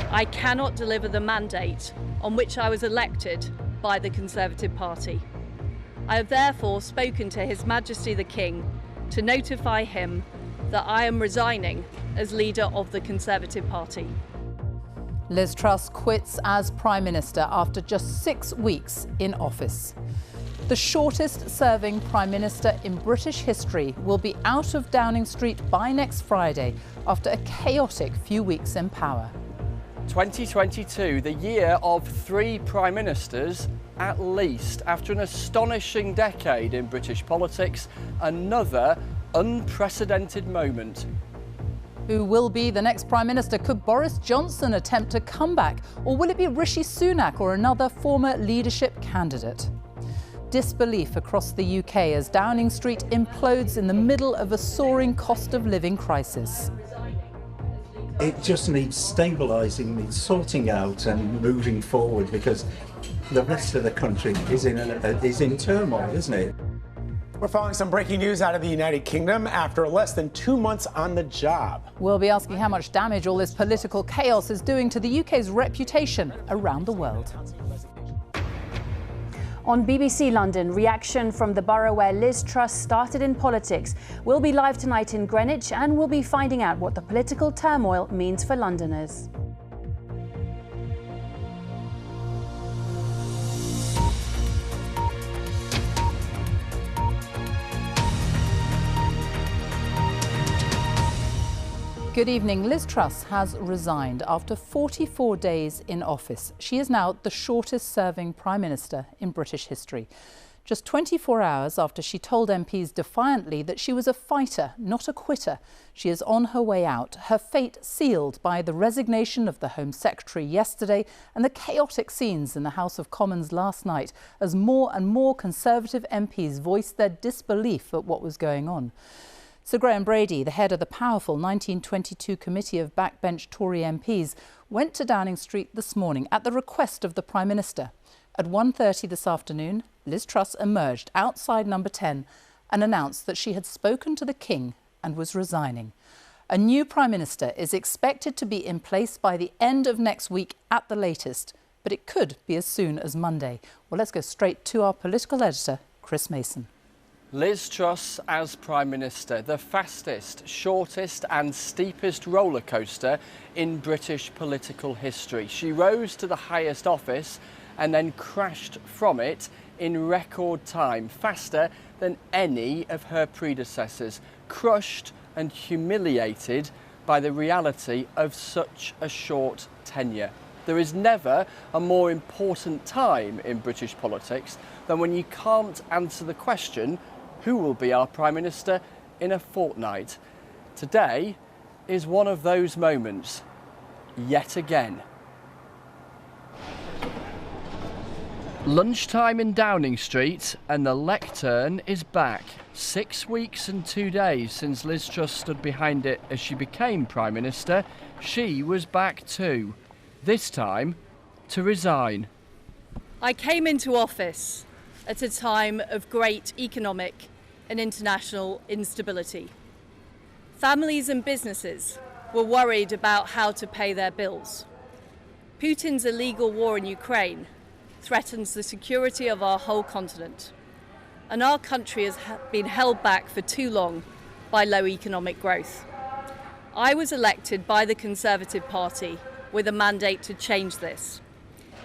I cannot deliver the mandate on which I was elected by the Conservative Party. I have therefore spoken to His Majesty the King to notify him that I am resigning as leader of the Conservative Party. Liz Truss quits as Prime Minister after just 6 weeks in office. The shortest-serving Prime Minister in British history will be out of Downing Street by next Friday after a chaotic few weeks in power. 2022, the year of 3 Prime Ministers at least. After an astonishing decade in British politics, another unprecedented moment. Who will be the next Prime Minister? Could Boris Johnson attempt a comeback? Or will it be Rishi Sunak or another former leadership candidate? Disbelief across the UK as Downing Street implodes in the middle of a soaring cost of living crisis. It just needs stabilising, needs sorting out and moving forward, because the rest of the country is in turmoil, isn't it? We're following some breaking news out of the United Kingdom after less than 2 months on the job. We'll be asking how much damage all this political chaos is doing to the UK's reputation around the world. On BBC London, reaction from the borough where Liz Truss started in politics. We'll be live tonight in Greenwich and we'll be finding out what the political turmoil means for Londoners. Good evening. Liz Truss has resigned after 44 days in office. She is now the shortest-serving Prime Minister in British history. Just 24 hours after she told MPs defiantly that she was a fighter, not a quitter, she is on her way out, her fate sealed by the resignation of the Home Secretary yesterday and the chaotic scenes in the House of Commons last night as more and more Conservative MPs voiced their disbelief at what was going on. Sir Graham Brady, the head of the powerful 1922 committee of backbench Tory MPs, went to Downing Street this morning at the request of the Prime Minister. At 1:30 this afternoon, Liz Truss emerged outside number 10 and announced that she had spoken to the King and was resigning. A new Prime Minister is expected to be in place by the end of next week at the latest, but it could be as soon as Monday. Well, let's go straight to our political editor, Chris Mason. Liz Truss as Prime Minister, the fastest, shortest and steepest roller coaster in British political history. She rose to the highest office and then crashed from it in record time, faster than any of her predecessors, crushed and humiliated by the reality of such a short tenure. There is never a more important time in British politics than when you can't answer the question, who will be our Prime Minister in a fortnight? Today is one of those moments, yet again. Lunchtime in Downing Street and the lectern is back. 6 weeks and 2 days since Liz Truss stood behind it as she became Prime Minister, she was back too. This time, to resign. I came into office at a time of great economic and international instability. Families and businesses were worried about how to pay their bills. Putin's illegal war in Ukraine threatens the security of our whole continent, and our country has been held back for too long by low economic growth. I was elected by the Conservative Party with a mandate to change this.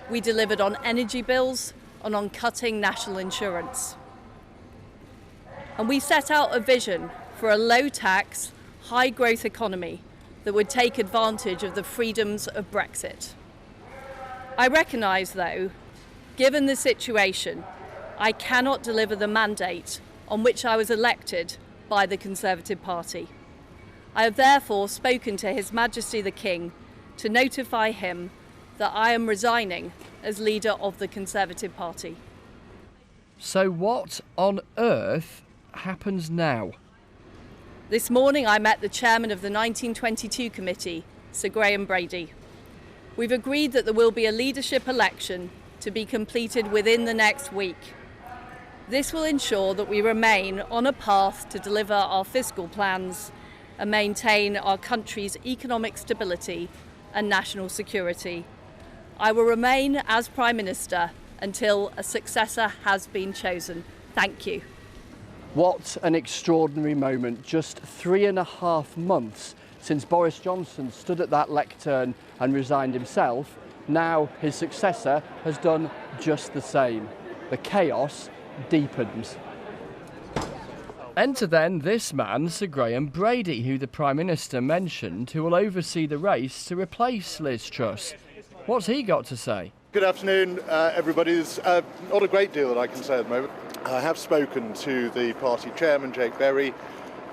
We delivered on energy bills and on cutting national insurance. And we set out a vision for a low-tax, high-growth economy that would take advantage of the freedoms of Brexit. I recognise, though, given the situation, I cannot deliver the mandate on which I was elected by the Conservative Party. I have therefore spoken to His Majesty the King to notify him that I am resigning as leader of the Conservative Party. So what on earth happens now? This morning I met the chairman of the 1922 committee, Sir Graham Brady. We've agreed that there will be a leadership election to be completed within the next week. This will ensure that we remain on a path to deliver our fiscal plans and maintain our country's economic stability and national security. I will remain as Prime Minister until a successor has been chosen. Thank you. What an extraordinary moment, just 3.5 months since Boris Johnson stood at that lectern and resigned himself. Now his successor has done just the same. The chaos deepens. Enter then this man, Sir Graham Brady, who the Prime Minister mentioned, who will oversee the race to replace Liz Truss. What's he got to say? Good afternoon, everybody. There's not a great deal that I can say at the moment. I have spoken to the party chairman, Jake Berry,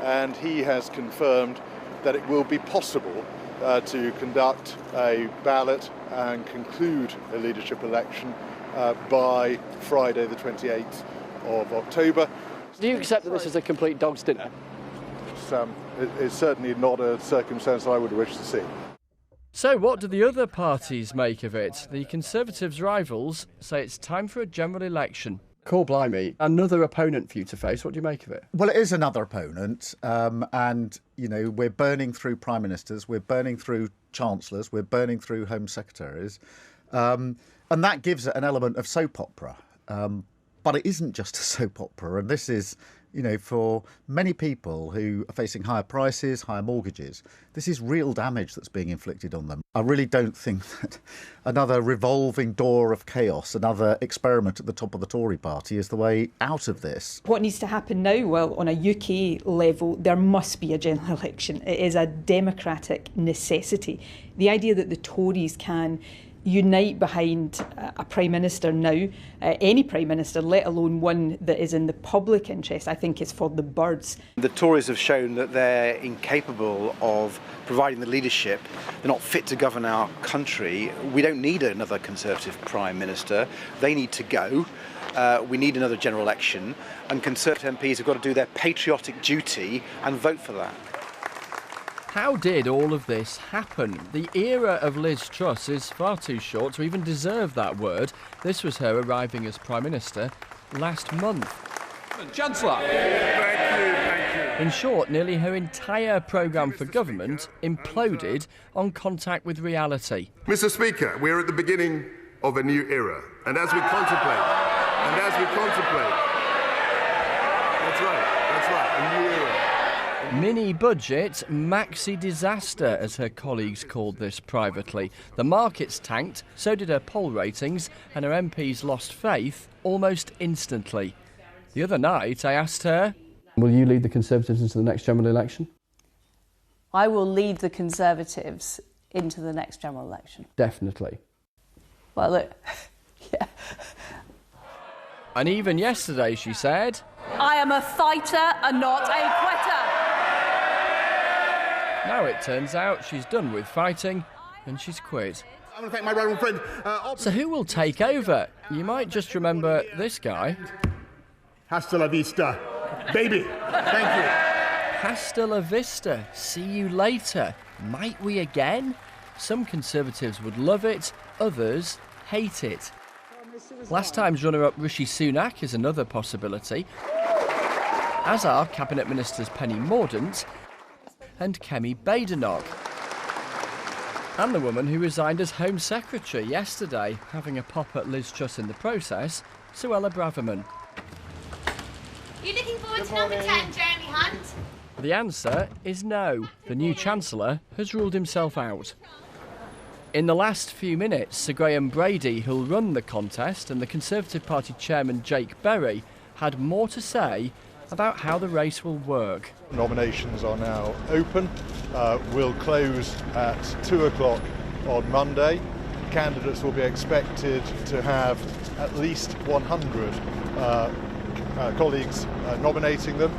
and he has confirmed that it will be possible to conduct a ballot and conclude a leadership election by Friday the 28th of October. Do you accept that this is a complete dog's dinner? It's certainly not a circumstance I would wish to see. So what do the other parties make of it? The Conservatives' rivals say it's time for a general election. Call blimey, another opponent for you to face. What do you make of it? Well, it is another opponent, and, you know, we're burning through prime ministers, we're burning through chancellors, we're burning through home secretaries, and that gives it an element of soap opera. But it isn't just a soap opera, and this is, you know, for many people who are facing higher prices, higher mortgages, this is real damage that's being inflicted on them. I really don't think that another revolving door of chaos, another experiment at the top of the Tory party is the way out of this. What needs to happen now? Well, on a UK level, there must be a general election. It is a democratic necessity. The idea that the Tories can unite behind a Prime Minister now, any Prime Minister, let alone one that is in the public interest, I think is for the birds. The Tories have shown that they're incapable of providing the leadership. They're not fit to govern our country. We don't need another Conservative Prime Minister. They need to go. We need another general election, and Conservative MPs have got to do their patriotic duty and vote for that. How did all of this happen? The era of Liz Truss is far too short to even deserve that word. This was her arriving as Prime Minister last month. Chancellor. Thank you. In short, nearly her entire programme for government imploded on contact with reality. Mr. Speaker, we're at the beginning of a new era, and as we contemplate, that's right, a new era. Mini-budget maxi-disaster, as her colleagues called this privately. The markets tanked, so did her poll ratings, and her MPs lost faith almost instantly. The other night I asked her, will you lead the Conservatives into the next general election? I will lead the Conservatives into the next general election. Definitely. Well, look, yeah. And even yesterday she said, I am a fighter and not a quitter. Now it turns out she's done with fighting and she's quit. I want to thank my rival friend. So who will take over? You might just remember this guy. Hasta la vista, baby. Thank you. Hasta la vista. See you later. Might we again? Some Conservatives would love it, others hate it. Last time's runner-up Rishi Sunak is another possibility, as are Cabinet Ministers Penny Mordaunt and Kemi Badenoch. And the woman who resigned as Home Secretary yesterday, having a pop at Liz Truss in the process, Suella Braverman. You looking forward to number 10, Jeremy Hunt? The answer is no. The new Chancellor has ruled himself out. In the last few minutes, Sir Graham Brady, who'll run the contest, and the Conservative Party chairman Jake Berry had more to say about how the race will work. Nominations are now open. Will close at 2 o'clock on Monday. Candidates will be expected to have at least 100 colleagues nominating them.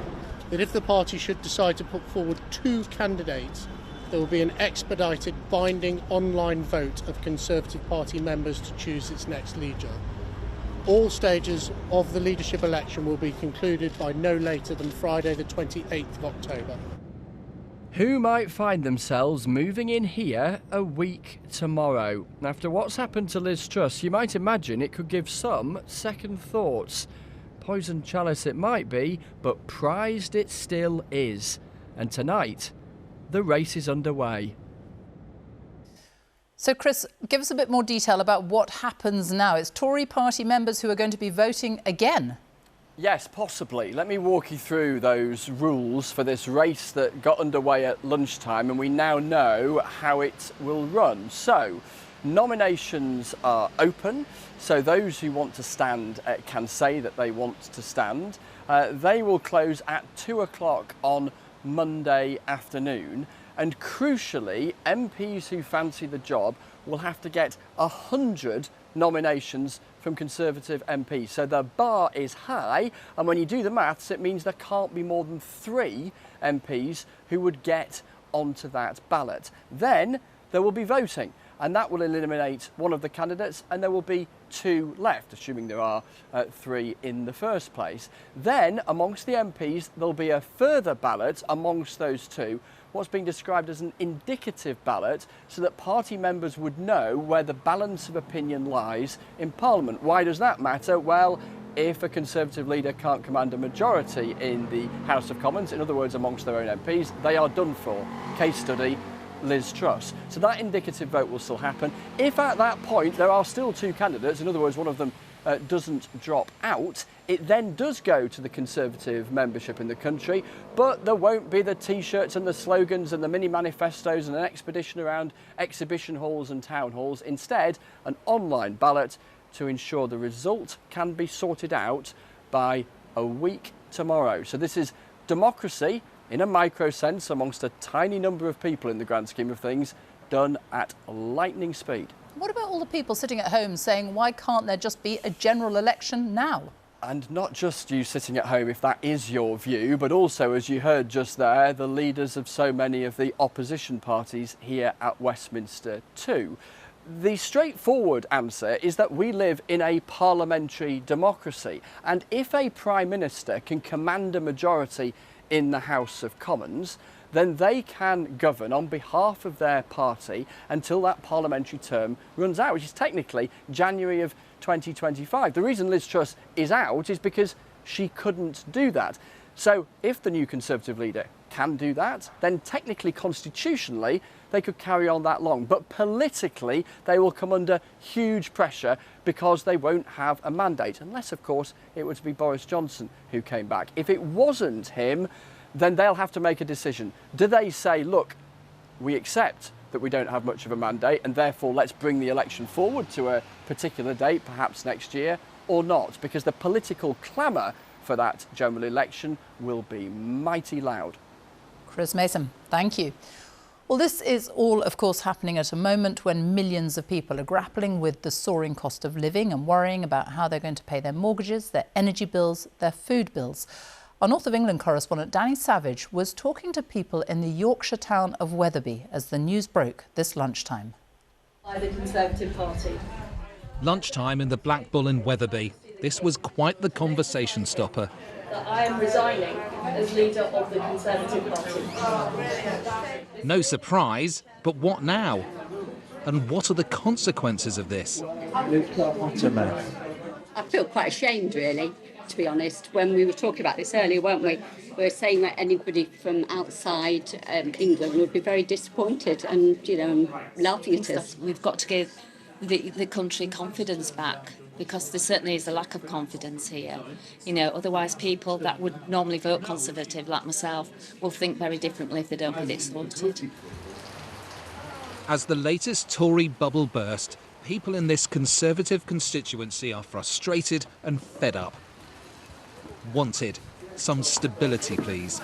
That if the party should decide to put forward 2 candidates, there will be an expedited binding online vote of Conservative Party members to choose its next leader. All stages of the leadership election will be concluded by no later than Friday the 28th of October. Who might find themselves moving in here a week tomorrow? After what's happened to Liz Truss, you might imagine it could give some second thoughts. Poisoned chalice it might be, but prized it still is. And tonight, the race is underway. So, Chris, give us a bit more detail about what happens now. It's Tory party members who are going to be voting again. Yes, possibly. Let me walk you through those rules for this race that got underway at lunchtime, and we now know how it will run. So, nominations are open, so those who want to stand can say that they want to stand. They will close at 2 o'clock on Monday afternoon, and crucially, MPs who fancy the job will have to get 100 nominations from Conservative MPs. So the bar is high, and when you do the maths, it means there can't be more than 3 MPs who would get onto that ballot. Then there will be voting, and that will eliminate one of the candidates, and there will be 2 left, assuming there are 3 in the first place. Then, amongst the MPs, there'll be a further ballot amongst those 2, what's being described as an indicative ballot, so that party members would know where the balance of opinion lies in Parliament. Why does that matter? Well, if a Conservative leader can't command a majority in the House of Commons, in other words, amongst their own MPs, they are done for. Case study, Liz Truss. So that indicative vote will still happen. If at that point there are still 2 candidates, in other words, one of them doesn't drop out, it then does go to the Conservative membership in the country, but there won't be the T-shirts and the slogans and the mini manifestos and an expedition around exhibition halls and town halls. Instead, an online ballot to ensure the result can be sorted out by a week tomorrow. So this is democracy in a micro sense amongst a tiny number of people in the grand scheme of things, done at lightning speed. What about all the people sitting at home saying, why can't there just be a general election now? And not just you sitting at home, if that is your view, but also, as you heard just there, the leaders of so many of the opposition parties here at Westminster too. The straightforward answer is that we live in a parliamentary democracy, and if a Prime Minister can command a majority in the House of Commons, then they can govern on behalf of their party until that parliamentary term runs out, which is technically January of 2025. The reason Liz Truss is out is because she couldn't do that. So if the new Conservative leader can do that, then technically, constitutionally, they could carry on that long. But politically, they will come under huge pressure because they won't have a mandate, unless, of course, it were to be Boris Johnson who came back. If it wasn't him, then they'll have to make a decision. Do they say, look, we accept that we don't have much of a mandate and therefore let's bring the election forward to a particular date, perhaps next year, or not? Because the political clamour for that general election will be mighty loud. Chris Mason, thank you. Well, this is all, of course, happening at a moment when millions of people are grappling with the soaring cost of living and worrying about how they're going to pay their mortgages, their energy bills, their food bills. Our North of England correspondent Danny Savage was talking to people in the Yorkshire town of Wetherby as the news broke this lunchtime. By the Conservative Party. Lunchtime in the Black Bull in Wetherby. This was quite the conversation stopper. That I am resigning as leader of the Conservative Party. No surprise, but what now? And what are the consequences of this? I feel quite ashamed, really, to be honest. When we were talking about this earlier, weren't we? We were saying that anybody from outside England would be very disappointed and, laughing at us. We've got to give the country confidence back, because there certainly is a lack of confidence here. Otherwise people that would normally vote Conservative, like myself, will think very differently if they don't get it sorted. As the latest Tory bubble burst, people in this Conservative constituency are frustrated and fed up. Wanted some stability, please.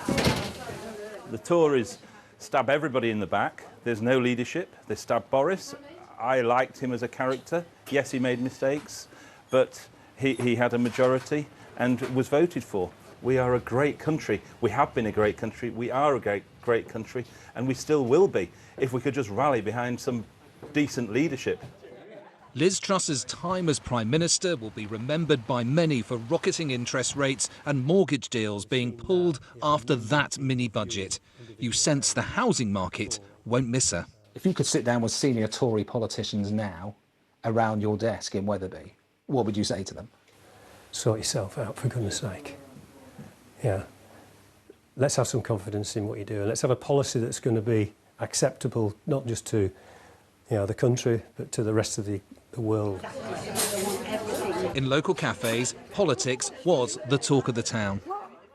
The Tories stab everybody in the back. There's no leadership. They stab Boris. I liked him as a character. Yes, he made mistakes, but he had a majority and was voted for. We are a great country. We have been a great country. We are a great country, and we still will be if we could just rally behind some decent leadership. Liz Truss's time as Prime Minister will be remembered by many for rocketing interest rates and mortgage deals being pulled after that mini-budget. You sense the housing market won't miss her. If you could sit down with senior Tory politicians now around your desk in Wetherby, what would you say to them? Sort yourself out, for goodness sake. Yeah. Let's have some confidence in what you do, and let's have a policy that's going to be acceptable, not just to the country, but to the rest of the world. In local cafes, politics was the talk of the town.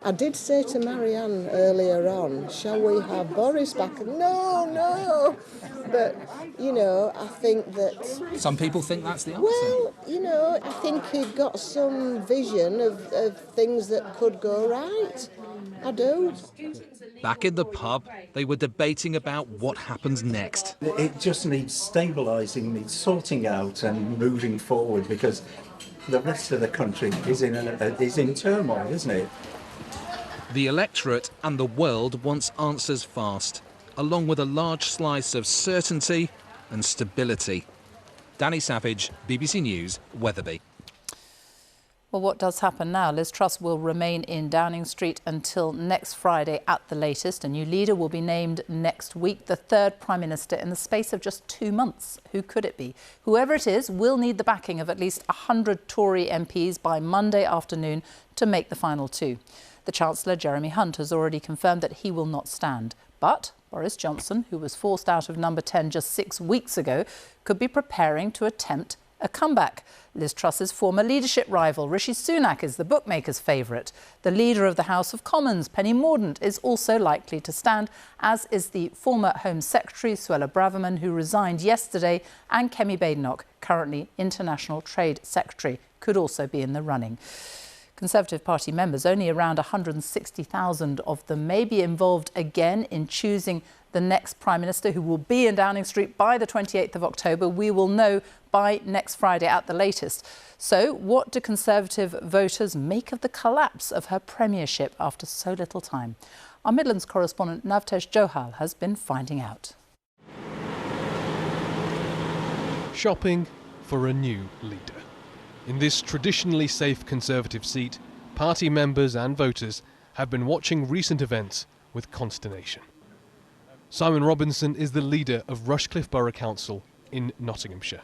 I did say to Marianne earlier on, shall we have Boris back? No, no. But, I think that... Some people think that's the answer. Well, I think he got some vision of things that could go right. I do. Back in the pub, they were debating about what happens next. It just needs stabilising, needs sorting out and moving forward, because the rest of the country is in turmoil, isn't it? The electorate and the world wants answers fast, along with a large slice of certainty and stability. Danny Savage, BBC News, Wetherby. Well, what does happen now? Liz Truss will remain in Downing Street until next Friday at the latest. A new leader will be named next week, the third Prime Minister in the space of just 2 months. Who could it be? Whoever it is will need the backing of at least 100 Tory MPs by Monday afternoon to make the final two. The Chancellor, Jeremy Hunt, has already confirmed that he will not stand. But Boris Johnson, who was forced out of number 10 just 6 weeks ago, could be preparing to attempt a comeback. Liz Truss's former leadership rival, Rishi Sunak, is the bookmakers' favourite. The leader of the House of Commons, Penny Mordaunt, is also likely to stand, as is the former Home Secretary, Suella Braverman, who resigned yesterday, and Kemi Badenoch, currently International Trade Secretary, could also be in the running. Conservative Party members, only around 160,000 of them, may be involved again in choosing the next Prime Minister, who will be in Downing Street by the 28th of October. We will know by next Friday at the latest. So what do Conservative voters make of the collapse of her premiership after so little time? Our Midlands correspondent Navtesh Johal has been finding out. Shopping for a new leader. In this traditionally safe Conservative seat, party members and voters have been watching recent events with consternation. Simon Robinson is the leader of Rushcliffe Borough Council in Nottinghamshire.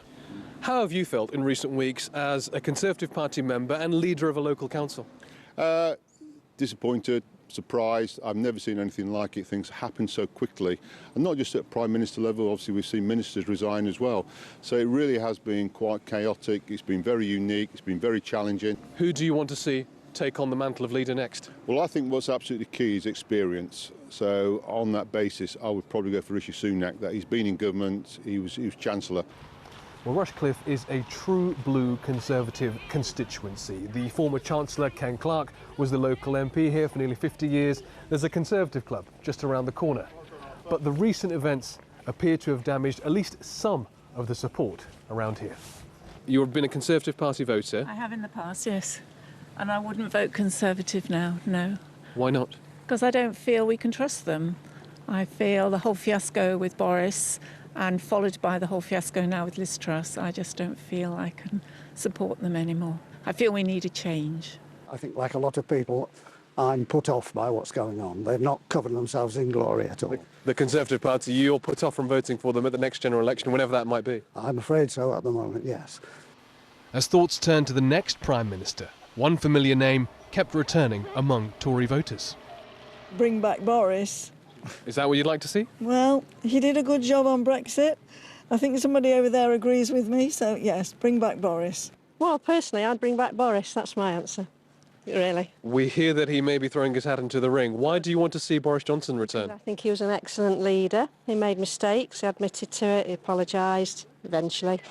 How have you felt in recent weeks as a Conservative Party member and leader of a local council? Disappointed, surprised. I've never seen anything like it. Things happen so quickly, and not just at Prime Minister level. Obviously, we've seen ministers resign as well. So it really has been quite chaotic. It's been very unique. It's been very challenging. Who do you want to see take on the mantle of leader next? Well, I think what's absolutely key is experience. So on that basis, I would probably go for Rishi Sunak. That he's been in government. He was Chancellor. Well, Rushcliffe is a true blue Conservative constituency. The former Chancellor, Ken Clarke, was the local MP here for nearly 50 years. There's a Conservative club just around the corner. But the recent events appear to have damaged at least some of the support around here. You've been a Conservative Party voter. I have in the past, yes. And I wouldn't vote Conservative now, no. Why not? Because I don't feel we can trust them. I feel the whole fiasco with Boris, and followed by the whole fiasco now with Liz Truss, I just don't feel I can support them anymore. I feel we need a change. I think, like a lot of people, I'm put off by what's going on. They've not covered themselves in glory at all. The Conservative Party, you're put off from voting for them at the next general election, whenever that might be? I'm afraid so at the moment, yes. As thoughts turn to the next Prime Minister, one familiar name kept returning among Tory voters. Bring back Boris. Is that what you'd like to see? Well, he did a good job on Brexit. I think somebody over there agrees with me, so yes, bring back Boris. Well, personally, I'd bring back Boris. That's my answer, really. We hear that he may be throwing his hat into the ring. Why do you want to see Boris Johnson return? I think he was an excellent leader. He made mistakes, he admitted to it, he apologised eventually.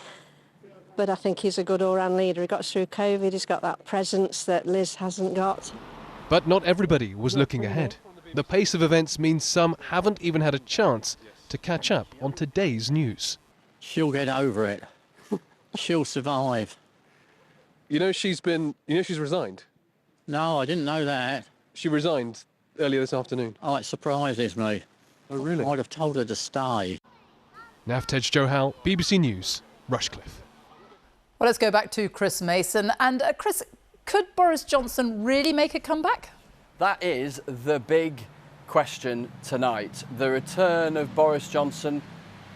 But I think he's a good all-round leader. He got us through COVID, he's got that presence that Liz hasn't got. But not everybody was looking ahead. The pace of events means some haven't even had a chance to catch up on today's news. She'll get over it. She'll survive. She's resigned? No, I didn't know that. She resigned earlier this afternoon. Oh, it surprises me. Oh, really? I'd have told her to stay. Navtesh Johal, BBC News, Rushcliffe. Well, let's go back to Chris Mason. And Chris, could Boris Johnson really make a comeback? That is the big question tonight. The return of Boris Johnson,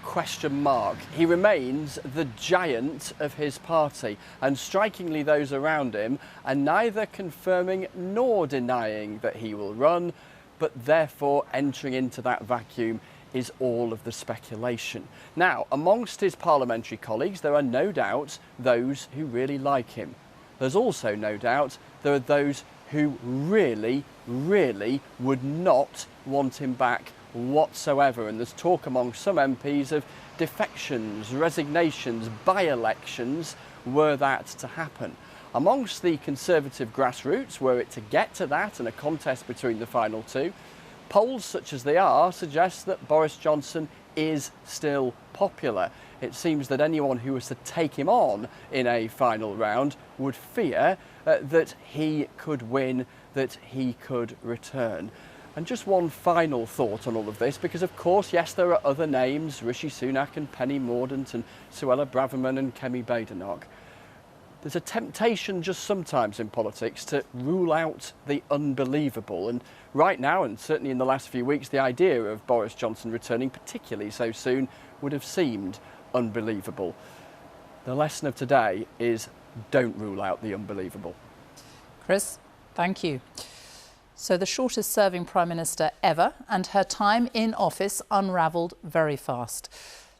question mark. He remains the giant of his party, and strikingly those around him are neither confirming nor denying that he will run, but therefore entering into that vacuum is all of the speculation. Now, amongst his parliamentary colleagues, there are no doubt those who really like him. There's also no doubt there are those who really, really would not want him back whatsoever. And there's talk among some MPs of defections, resignations, by-elections, were that to happen. Amongst the Conservative grassroots, were it to get to that and a contest between the final two, polls such as they are suggest that Boris Johnson is still popular. It seems that anyone who was to take him on in a final round would fear that he could win, that he could return. And just one final thought on all of this, because of course, yes, there are other names, Rishi Sunak and Penny Mordaunt and Suella Braverman and Kemi Badenoch. There's a temptation just sometimes in politics to rule out the unbelievable. And right now, and certainly in the last few weeks, the idea of Boris Johnson returning, particularly so soon, would have seemed unbelievable. The lesson of today is don't rule out the unbelievable. Chris, thank you. So the shortest serving Prime Minister ever, and her time in office unravelled very fast.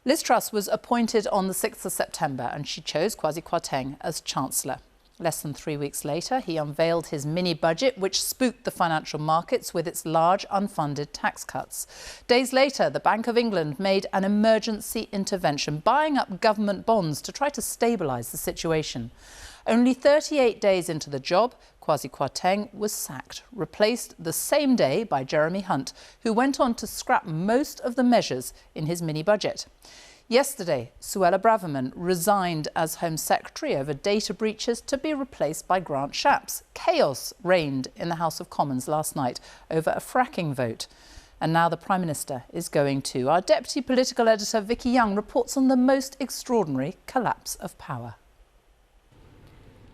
Liz Truss was appointed on the 6th of September and she chose Kwasi Kwarteng as Chancellor. Less than 3 weeks later, he unveiled his mini-budget, which spooked the financial markets with its large unfunded tax cuts. Days later, the Bank of England made an emergency intervention, buying up government bonds to try to stabilise the situation. Only 38 days into the job, Kwasi Kwarteng was sacked, replaced the same day by Jeremy Hunt, who went on to scrap most of the measures in his mini-budget. Yesterday, Suella Braverman resigned as Home Secretary over data breaches to be replaced by Grant Shapps. Chaos reigned in the House of Commons last night over a fracking vote. And now the Prime Minister is going too. Our Deputy Political Editor Vicky Young reports on the most extraordinary collapse of power.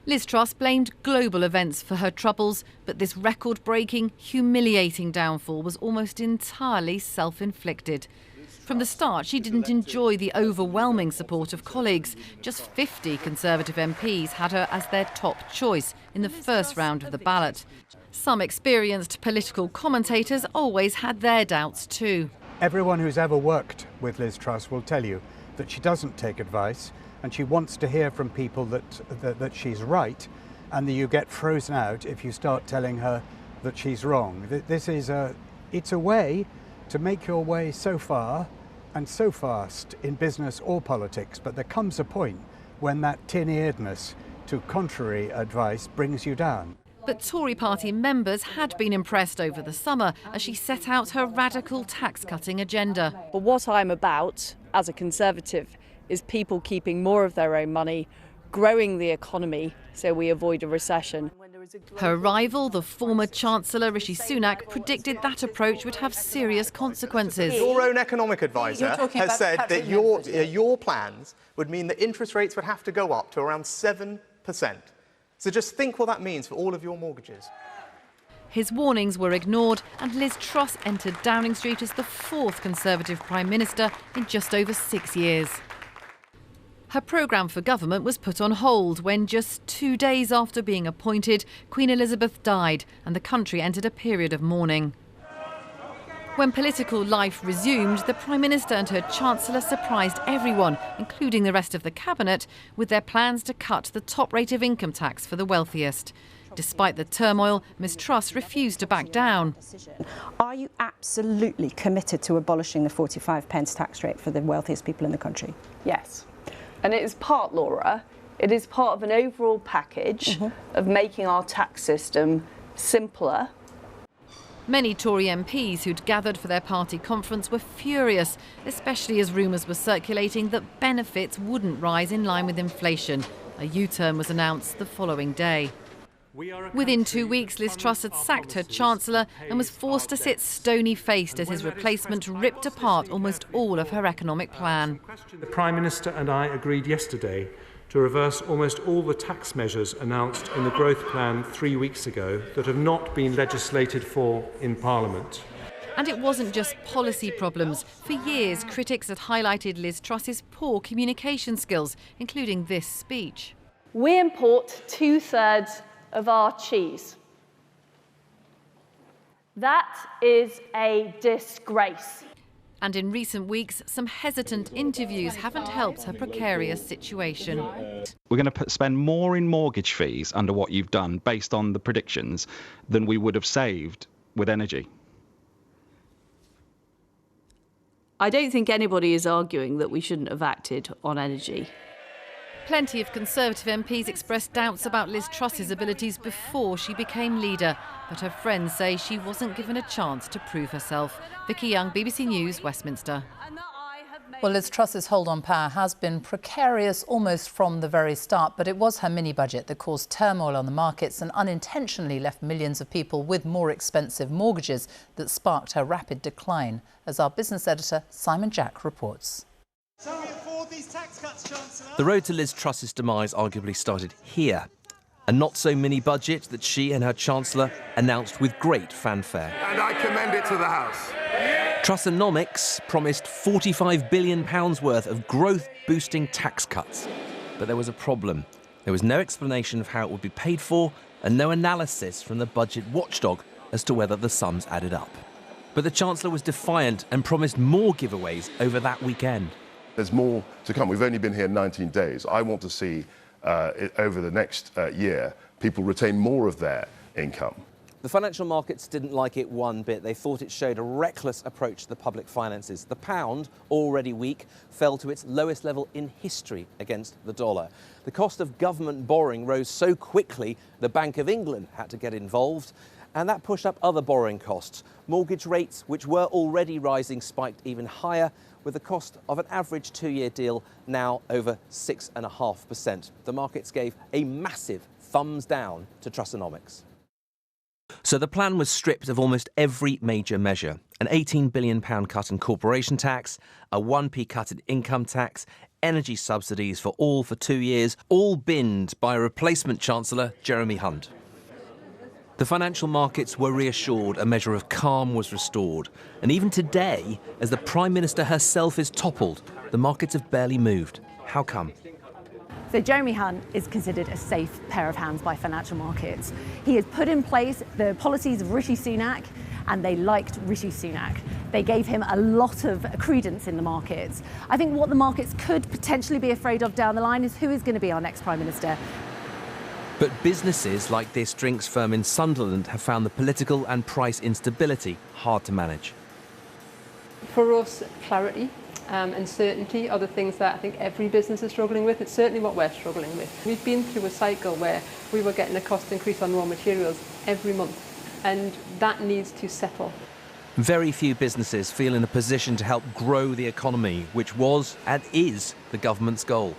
Liz Truss blamed global events for her troubles, but this record-breaking, humiliating downfall was almost entirely self-inflicted. From the start, she didn't enjoy the overwhelming support of colleagues. Just 50 Conservative MPs had her as their top choice in the first round of the ballot. Some experienced political commentators always had their doubts too. Everyone who's ever worked with Liz Truss will tell you that she doesn't take advice, and she wants to hear from people that she's right, and that you get frozen out if you start telling her that she's wrong. It's a way to make your way so far and so fast in business or politics, but there comes a point when that tin-earedness to contrary advice brings you down. But Tory party members had been impressed over the summer as she set out her radical tax-cutting agenda. But what I'm about as a Conservative is people keeping more of their own money, growing the economy so we avoid a recession. Her rival, the former Chancellor Rishi Sunak, predicted that approach would have serious consequences. Your own economic advisor has said that your plans would mean that interest rates would have to go up to around 7%. So just think what that means for all of your mortgages. His warnings were ignored and Liz Truss entered Downing Street as the fourth Conservative Prime Minister in just over 6 years. Her programme for government was put on hold when just 2 days after being appointed, Queen Elizabeth died and the country entered a period of mourning. When political life resumed, the Prime Minister and her Chancellor surprised everyone, including the rest of the Cabinet, with their plans to cut the top rate of income tax for the wealthiest. Despite the turmoil, Ms Truss refused to back down. Are you absolutely committed to abolishing the 45p tax rate for the wealthiest people in the country? Yes. And it is part, Laura, it is part of an overall package of making our tax system simpler. Many Tory MPs who'd gathered for their party conference were furious, especially as rumours were circulating that benefits wouldn't rise in line with inflation. A U-turn was announced the following day. Within 2 weeks, Liz Truss had sacked her Chancellor and was forced to sit stony-faced as his replacement ripped apart almost all of her economic plan. The Prime Minister and I agreed yesterday to reverse almost all the tax measures announced in the growth plan 3 weeks ago that have not been legislated for in Parliament. And it wasn't just policy problems. For years, critics had highlighted Liz Truss's poor communication skills, including this speech. We import 2/3 of our cheese. That is a disgrace. And in recent weeks, some hesitant interviews haven't helped her precarious situation. We're going to spend more in mortgage fees under what you've done, based on the predictions, than we would have saved with energy. I don't think anybody is arguing that we shouldn't have acted on energy. Plenty of Conservative MPs expressed doubts about Liz Truss's abilities before she became leader, but her friends say she wasn't given a chance to prove herself. Vicky Young, BBC News, Westminster. Well, Liz Truss's hold on power has been precarious almost from the very start, but it was her mini-budget that caused turmoil on the markets and unintentionally left millions of people with more expensive mortgages that sparked her rapid decline, as our business editor Simon Jack reports. The road to Liz Truss's demise arguably started here. A not-so-mini budget that she and her Chancellor announced with great fanfare. And I commend it to the House. Trussonomics promised £45 billion worth of growth-boosting tax cuts. But there was a problem. There was no explanation of how it would be paid for and no analysis from the budget watchdog as to whether the sums added up. But the Chancellor was defiant and promised more giveaways over that weekend. There's more to come. We've only been here 19 days. I want to see, over the next year, people retain more of their income. The financial markets didn't like it one bit. They thought it showed a reckless approach to the public finances. The pound, already weak, fell to its lowest level in history against the dollar. The cost of government borrowing rose so quickly, the Bank of England had to get involved, and that pushed up other borrowing costs. Mortgage rates, which were already rising, spiked even higher, with the cost of an average two-year deal now over 6.5%. The markets gave a massive thumbs down to Trussonomics. So the plan was stripped of almost every major measure. An £18 billion cut in corporation tax, a 1p cut in income tax, energy subsidies for all for 2 years, all binned by replacement Chancellor Jeremy Hunt. The financial markets were reassured, a measure of calm was restored. And even today, as the Prime Minister herself is toppled, the markets have barely moved. How come? So Jeremy Hunt is considered a safe pair of hands by financial markets. He has put in place the policies of Rishi Sunak, and they liked Rishi Sunak. They gave him a lot of credence in the markets. I think what the markets could potentially be afraid of down the line is who is going to be our next Prime Minister. But businesses like this drinks firm in Sunderland have found the political and price instability hard to manage. For us, clarity and certainty are the things that I think every business is struggling with. It's certainly what we're struggling with. We've been through a cycle where we were getting a cost increase on raw materials every month, and that needs to settle. Very few businesses feel in a position to help grow the economy, which was and is the government's goal.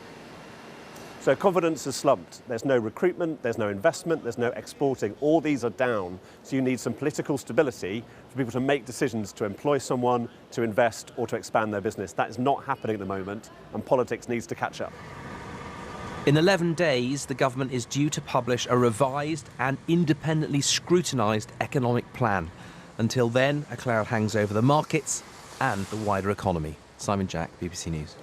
So confidence has slumped. There's no recruitment, there's no investment, there's no exporting. All these are down. So you need some political stability for people to make decisions to employ someone, to invest or to expand their business. That is not happening at the moment, and politics needs to catch up. In 11 days, the government is due to publish a revised and independently scrutinised economic plan. Until then, a cloud hangs over the markets and the wider economy. Simon Jack, BBC News.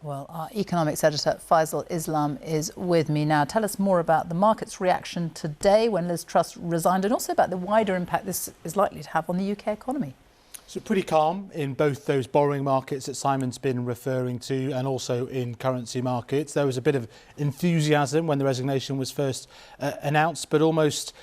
Well, our economics editor, Faisal Islam, is with me now. Tell us more about the market's reaction today when Liz Truss resigned, and also about the wider impact this is likely to have on the UK economy. So pretty calm in both those borrowing markets that Simon's been referring to, and also in currency markets. There was a bit of enthusiasm when the resignation was first announced, but almost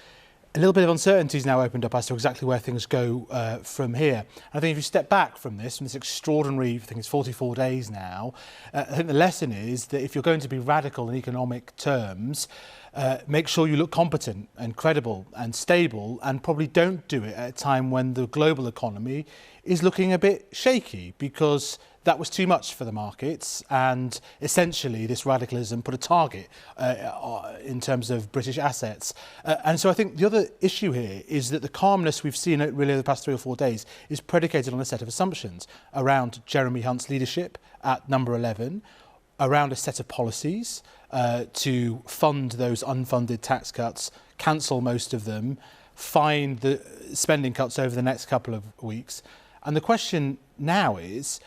a little bit of uncertainty has now opened up as to exactly where things go from here. I think if you step back from this extraordinary, I think it's 44 days now, I think the lesson is that if you're going to be radical in economic terms, make sure you look competent and credible and stable, and probably don't do it at a time when the global economy is looking a bit shaky, because that was too much for the markets, and essentially this radicalism put a target in terms of British assets. And so I think the other issue here is that the calmness we've seen really over the past 3 or 4 days is predicated on a set of assumptions around Jeremy Hunt's leadership at number 11, around a set of policies to fund those unfunded tax cuts, cancel most of them, find the spending cuts over the next couple of weeks. And the question now is,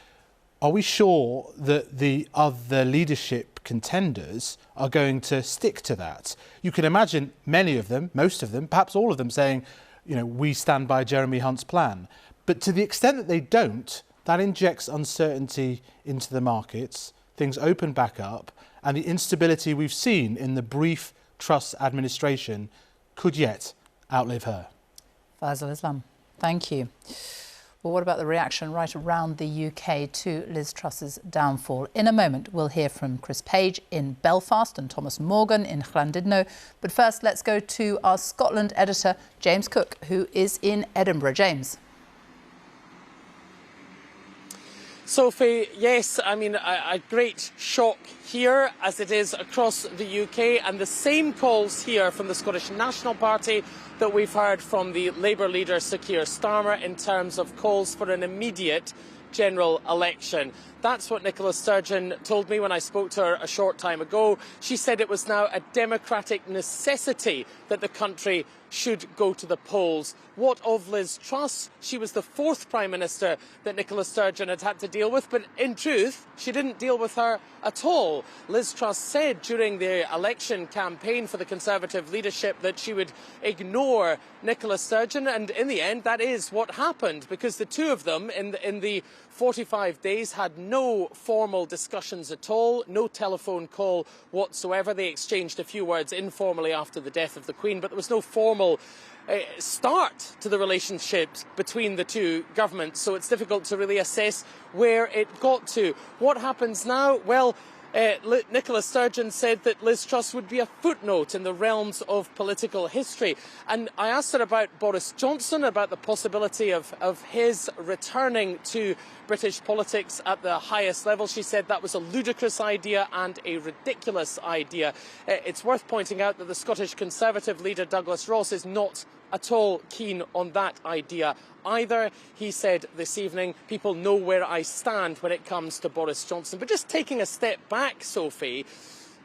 are we sure that the other leadership contenders are going to stick to that? You can imagine many of them, most of them, perhaps all of them saying, you know, we stand by Jeremy Hunt's plan. But to the extent that they don't, That injects uncertainty into the markets, things open back up, and the instability we've seen in the brief Truss administration could yet outlive her. Faisal Islam, thank you. Well, what about the reaction right around the UK to Liz Truss's downfall? In a moment, we'll hear from Chris Page in Belfast and Thomas Morgan in Llandudno. But first, let's go to our Scotland editor, James Cook, who is in Edinburgh. James. Sophie, yes, I mean, a great shock here, as it is across the UK, and the same calls here from the Scottish National Party that we've heard from the Labour leader Sir Keir Starmer in terms of calls for an immediate general election. That's what Nicola Sturgeon told me when I spoke to her a short time ago. She said it was now a democratic necessity that the country should go to the polls. What of Liz Truss? She was the fourth Prime Minister that Nicola Sturgeon had to deal with, but in truth, she didn't deal with her at all. Liz Truss said during the election campaign for the Conservative leadership that she would ignore Nicola Sturgeon, and in the end, that is what happened, because the two of them in the 45 days had no formal discussions at all, no telephone call whatsoever. They exchanged a few words informally after the death of the Queen, but there was no formal start to the relationship between the two governments, so it's difficult to really assess where it got to. What happens now? Well, Nicola Sturgeon said that Liz Truss would be a footnote in the realms of political history. And I asked her about Boris Johnson, about the possibility of his returning to British politics at the highest level. She said that was a ludicrous idea and a ridiculous idea. It's worth pointing out that the Scottish Conservative leader Douglas Ross is not at all keen on that idea either. He said this evening, people know where I stand when it comes to Boris Johnson. But just taking a step back, Sophie,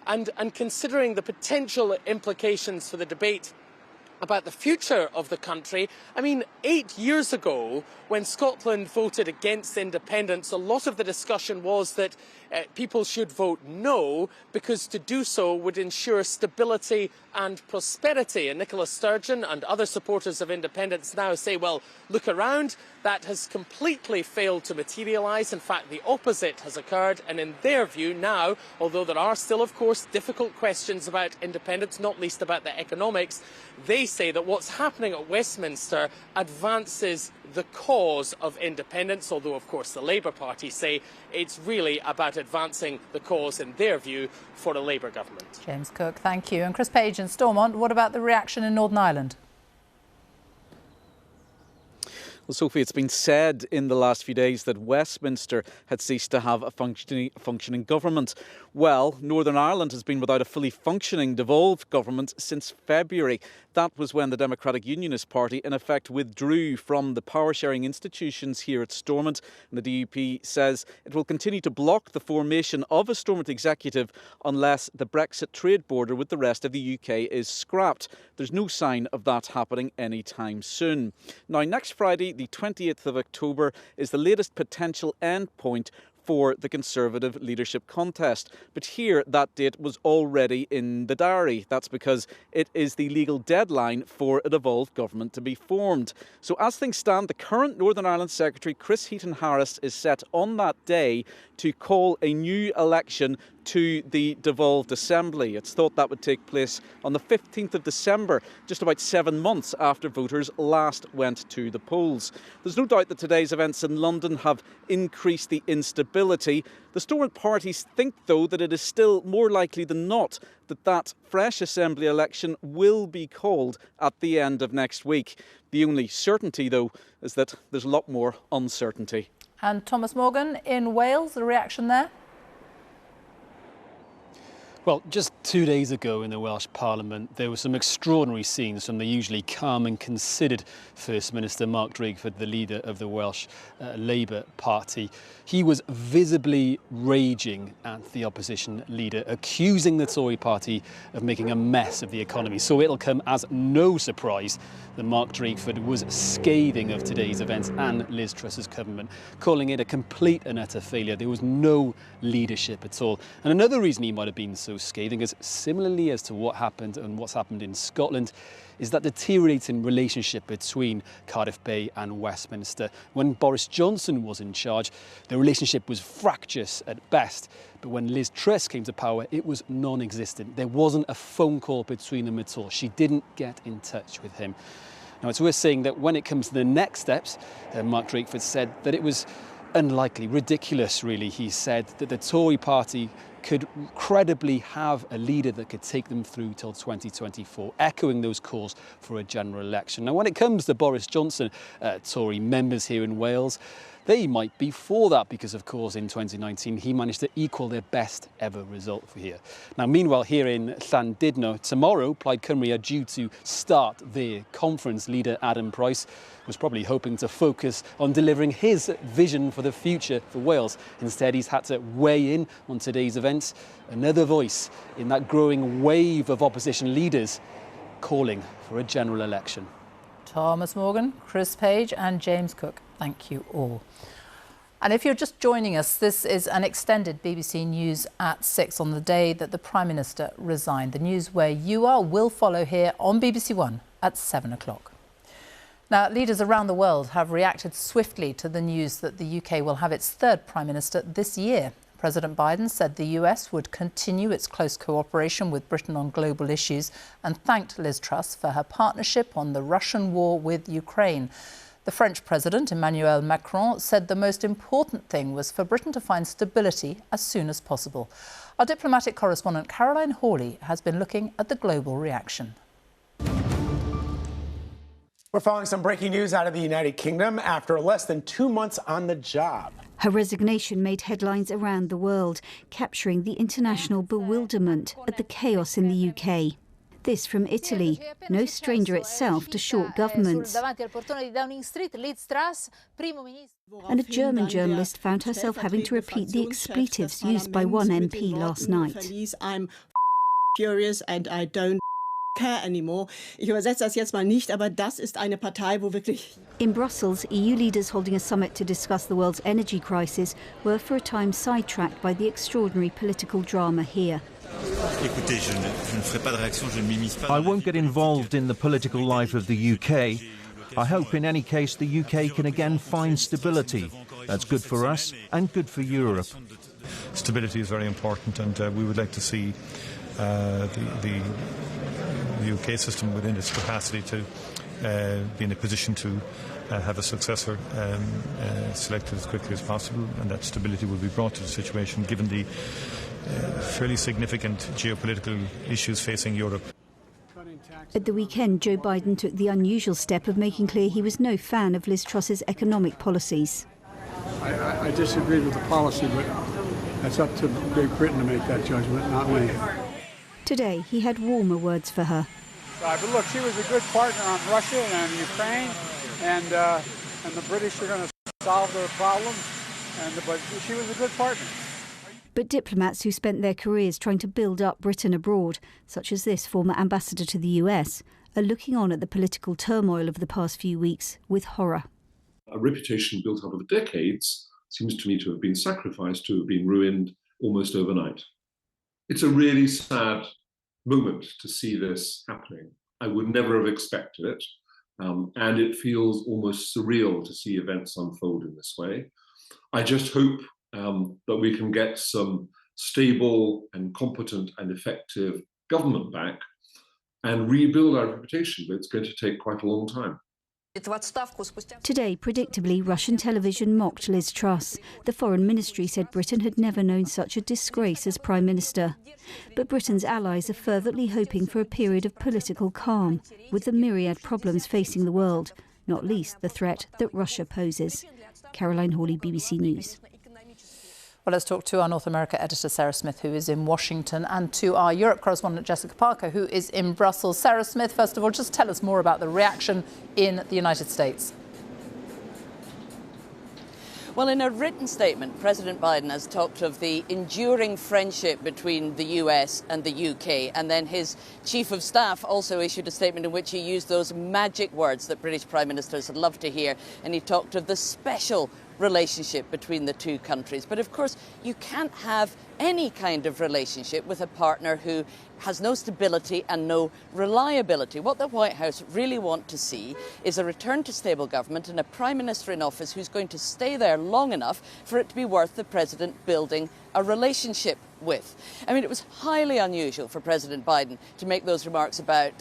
and considering the potential implications for the debate about the future of the country. I mean, 8 years ago, when Scotland voted against independence, a lot of the discussion was that people should vote no, because to do so would ensure stability and prosperity. And Nicola Sturgeon and other supporters of independence now say, well, look around, that has completely failed to materialise. In fact, the opposite has occurred. And in their view now, although there are still, of course, difficult questions about independence, not least about the economics, they say that what's happening at Westminster advances the cause of independence, although, of course, the Labour Party say it's really about advancing the cause, in their view, for a Labour government. James Cook, thank you. And Chris Page in Stormont, what about the reaction in Northern Ireland? Well, Sophie, it's been said in the last few days that Westminster had ceased to have a functioning government. Well, Northern Ireland has been without a fully functioning devolved government since February. That was when the Democratic Unionist Party, in effect, withdrew from the power-sharing institutions here at Stormont. And the DUP says it will continue to block the formation of a Stormont executive unless the Brexit trade border with the rest of the UK is scrapped. There's no sign of that happening anytime soon. Now, next Friday, the 28th of October, is the latest potential end point for the Conservative leadership contest. But here, that date was already in the diary. That's because it is the legal deadline for a devolved government to be formed. So as things stand, the current Northern Ireland Secretary, Chris Heaton-Harris, is set on that day to call a new election to the devolved assembly. It's thought that would take place on the 15th of December, just about 7 months after voters last went to the polls. There's no doubt that today's events in London have increased the instability. The Stormont parties think, though, that it is still more likely than not that fresh assembly election will be called at the end of next week. The only certainty, though, is that there's a lot more uncertainty. And Thomas Morgan in Wales, the reaction there? Well, just 2 days ago in the Welsh Parliament, there were some extraordinary scenes from the usually calm and considered First Minister Mark Drakeford, the leader of the Welsh Labour Party. He was visibly raging at the opposition leader, accusing the Tory party of making a mess of the economy. So it'll come as no surprise that Mark Drakeford was scathing of today's events and Liz Truss's government, calling it a complete and utter failure. There was no leadership at all. And another reason he might have been so so scathing, as similarly as to what happened and what's happened in Scotland, is that deteriorating relationship between Cardiff Bay and Westminster. When Boris Johnson was in charge, the relationship was fractious at best. But when Liz Truss came to power, it was non-existent. There wasn't a phone call between them at all. She didn't get in touch with him. Now, it's worth saying that when it comes to the next steps, Mark Drakeford said that it was unlikely, ridiculous really. He said that the Tory party could credibly have a leader that could take them through till 2024, echoing those calls for a general election. Now, when it comes to Boris Johnson, Tory members here in Wales, they might be for that because, of course, in 2019, he managed to equal their best ever result for here. Now, meanwhile, here in Llandudno, tomorrow, Plaid Cymru are due to start their conference. Leader Adam Price was probably hoping to focus on delivering his vision for the future for Wales. Instead, he's had to weigh in on today's events. Another voice in that growing wave of opposition leaders calling for a general election. Thomas Morgan, Chris Page and James Cook, thank you all. And if you're just joining us, this is an extended BBC News at 6 on the day that the Prime Minister resigned. The news where you are will follow here on BBC One at 7 o'clock. Now, leaders around the world have reacted swiftly to the news that the UK will have its third Prime Minister this year. President Biden said the US would continue its close cooperation with Britain on global issues and thanked Liz Truss for her partnership on the Russian war with Ukraine. The French President, Emmanuel Macron, said the most important thing was for Britain to find stability as soon as possible. Our diplomatic correspondent Caroline Hawley has been looking at the global reaction. We're following some breaking news out of the United Kingdom after less than 2 months on the job. Her resignation made headlines around the world, capturing the international bewilderment at the chaos in the UK. This from Italy, no stranger itself to short governments. And a German journalist found herself having to repeat the expletives used by one MP last night. I'm furious and I don't care anymore. Ich übersetze das jetzt mal nicht, aber das ist eine Partei, wo wirklich... In Brussels, EU leaders holding a summit to discuss the world's energy crisis were for a time sidetracked by the extraordinary political drama here. I won't get involved in the political life of the UK. I hope in any case the UK can again find stability. That's good for us and good for Europe. Stability is very important, and we would like to see the UK system within its capacity to be in a position to have a successor selected as quickly as possible, and that stability will be brought to the situation given the fairly significant geopolitical issues facing Europe. At the weekend, Joe Biden took the unusual step of making clear he was no fan of Liz Truss's economic policies. I disagree with the policy, but that's up to Great Britain to make that judgment, not me. Today, he had warmer words for her. But look, she was a good partner on Russia and on Ukraine, and the British are going to solve their problems, but she was a good partner. But diplomats who spent their careers trying to build up Britain abroad, such as this former ambassador to the US, are looking on at the political turmoil of the past few weeks with horror. A reputation built up over decades seems to me to have been sacrificed, to have been ruined almost overnight. It's a really sad moment to see this happening. I would never have expected it, and it feels almost surreal to see events unfold in this way. I just hope that we can get some stable and competent and effective government back and rebuild our reputation, but it's going to take quite a long time. Today, predictably, Russian television mocked Liz Truss. The Foreign Ministry said Britain had never known such a disgrace as Prime Minister. But Britain's allies are fervently hoping for a period of political calm, with the myriad problems facing the world, not least the threat that Russia poses. Caroline Hawley, BBC News. Well, let's talk to our North America editor, Sarah Smith, who is in Washington, and to our Europe correspondent, Jessica Parker, who is in Brussels. Sarah Smith, first of all, just tell us more about the reaction in the United States. Well, in a written statement, President Biden has talked of the enduring friendship between the US and the UK. And then his chief of staff also issued a statement in which he used those magic words that British Prime Ministers love to hear. And he talked of the special relationship between the two countries. But of course, you can't have any kind of relationship with a partner who has no stability and no reliability. What the White House really want to see is a return to stable government and a Prime Minister in office who's going to stay there long enough for it to be worth the President building a relationship with. I mean, it was highly unusual for President Biden to make those remarks about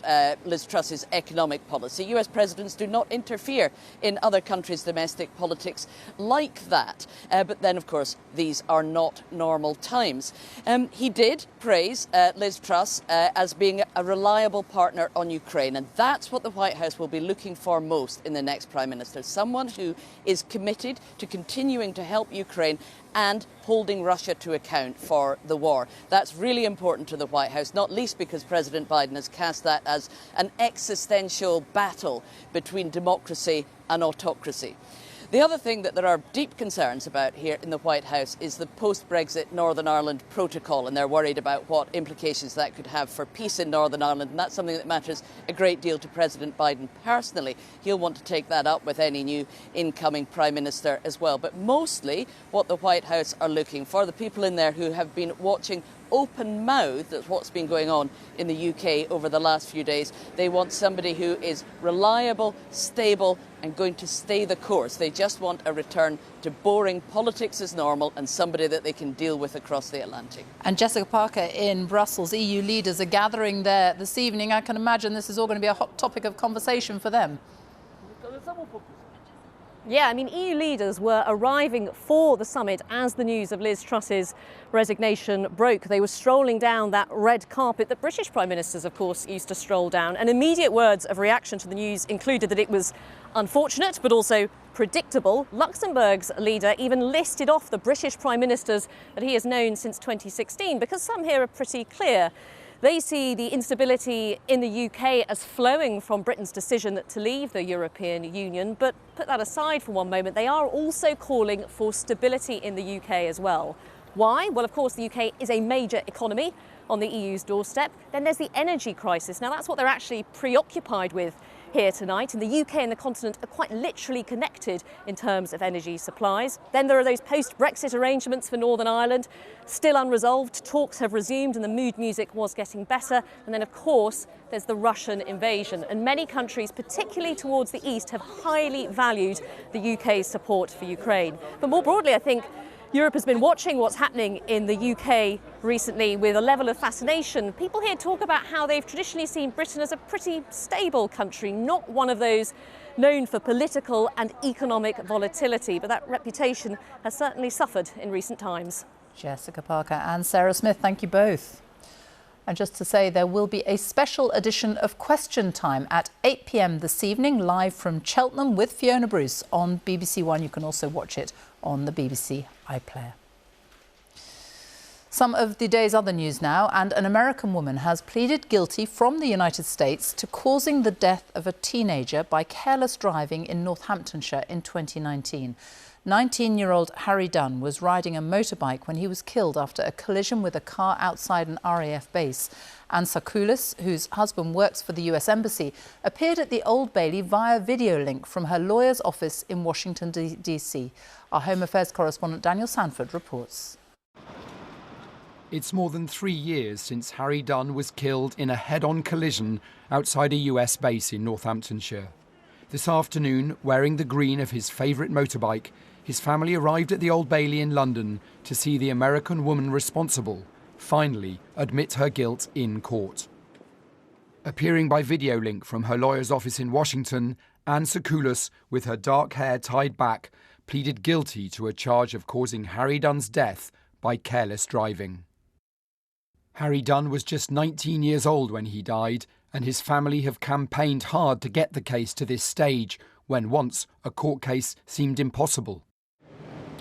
Liz Truss's economic policy. US presidents do not interfere in other countries' domestic politics like that. But then, of course, these are not normal times. He did praise Liz Truss as being a reliable partner on Ukraine, and that's what the White House will be looking for most in the next Prime Minister. Someone who is committed to continuing to help Ukraine and holding Russia to account for the war. That's really important to the White House, not least because President Biden has cast that as an existential battle between democracy and autocracy. The other thing that there are deep concerns about here in the White House is the post-Brexit Northern Ireland protocol, and they're worried about what implications that could have for peace in Northern Ireland, and that's something that matters a great deal to President Biden personally. He'll want to take that up with any new incoming Prime Minister as well. But mostly what the White House are looking for, the people in there who have been watching open-mouthed at what's been going on in the UK over the last few days. They want somebody who is reliable, stable and going to stay the course. They just want a return to boring politics as normal and somebody that they can deal with across the Atlantic. And Jessica Parker in Brussels, EU leaders are gathering there this evening. I can imagine this is all going to be a hot topic of conversation for them. Yeah, I mean, EU leaders were arriving for the summit as the news of Liz Truss's resignation broke. They were strolling down that red carpet that British Prime Ministers, of course, used to stroll down. And immediate words of reaction to the news included that it was unfortunate, but also predictable. Luxembourg's leader even listed off the British Prime Ministers that he has known since 2016, because some here are pretty clear. They see the instability in the UK as flowing from Britain's decision to leave the European Union. But put that aside for one moment, they are also calling for stability in the UK as well. Why? Well, of course, the UK is a major economy on the EU's doorstep. Then there's the energy crisis. Now, that's what they're actually preoccupied with here tonight. And the UK and the continent are quite literally connected in terms of energy supplies. Then there are those post-Brexit arrangements for Northern Ireland, still unresolved. Talks have resumed and the mood music was getting better. And then, of course, there's the Russian invasion. And many countries, particularly towards the east, have highly valued the UK's support for Ukraine. But more broadly, I think Europe has been watching what's happening in the UK recently with a level of fascination. People here talk about how they've traditionally seen Britain as a pretty stable country, not one of those known for political and economic volatility, but that reputation has certainly suffered in recent times. Jessica Parker and Sarah Smith, thank you both. And just to say, there will be a special edition of Question Time at 8 p.m. this evening, live from Cheltenham with Fiona Bruce on BBC One. You can also watch it on the BBC iPlayer. Some of the day's other news now, and an American woman has pleaded guilty from the United States to causing the death of a teenager by careless driving in Northamptonshire in 2019. 19-year-old Harry Dunn was riding a motorbike when he was killed after a collision with a car outside an RAF base. Anne Sakoulis, whose husband works for the US Embassy, appeared at the Old Bailey via video link from her lawyer's office in Washington, D.C. Our Home Affairs correspondent Daniel Sanford reports. It's more than 3 years since Harry Dunn was killed in a head-on collision outside a US base in Northamptonshire. This afternoon, wearing the green of his favourite motorbike, his family arrived at the Old Bailey in London to see the American woman responsible finally admit her guilt in court. Appearing by video link from her lawyer's office in Washington, Anne Sakoulis, with her dark hair tied back, pleaded guilty to a charge of causing Harry Dunn's death by careless driving. Harry Dunn was just 19 years old when he died, and his family have campaigned hard to get the case to this stage, when once a court case seemed impossible.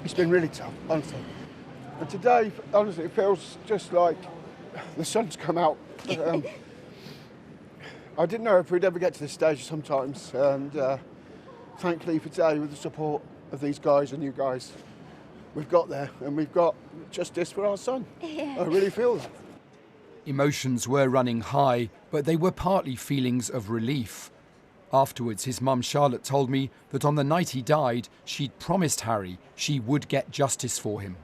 It's been really tough, honestly. And today, honestly, it feels just like the sun's come out. I didn't know if we'd ever get to this stage sometimes, and thankfully for today, with the support of these guys and you guys, we've got there, and we've got justice for our son. I really feel that. Emotions were running high, but they were partly feelings of relief. Afterwards, his mum Charlotte told me that on the night he died, she'd promised Harry she would get justice for him.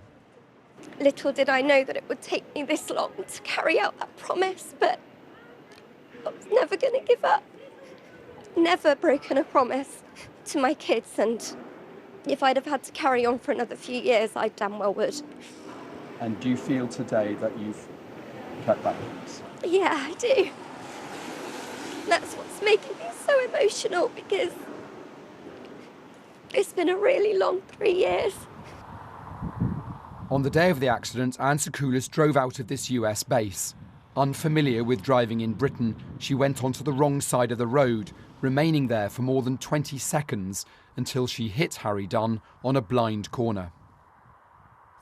Little did I know that it would take me this long to carry out that promise, but I was never going to give up. Never broken a promise to my kids, and if I'd have had to carry on for another few years, I damn well would. And do you feel today that you've kept that promise? Yeah, I do. That's what's making me so emotional, because it's been a really long 3 years. On the day of the accident, Anne Secoulis drove out of this US base. Unfamiliar with driving in Britain, she went onto the wrong side of the road, remaining there for more than 20 seconds until she hit Harry Dunn on a blind corner.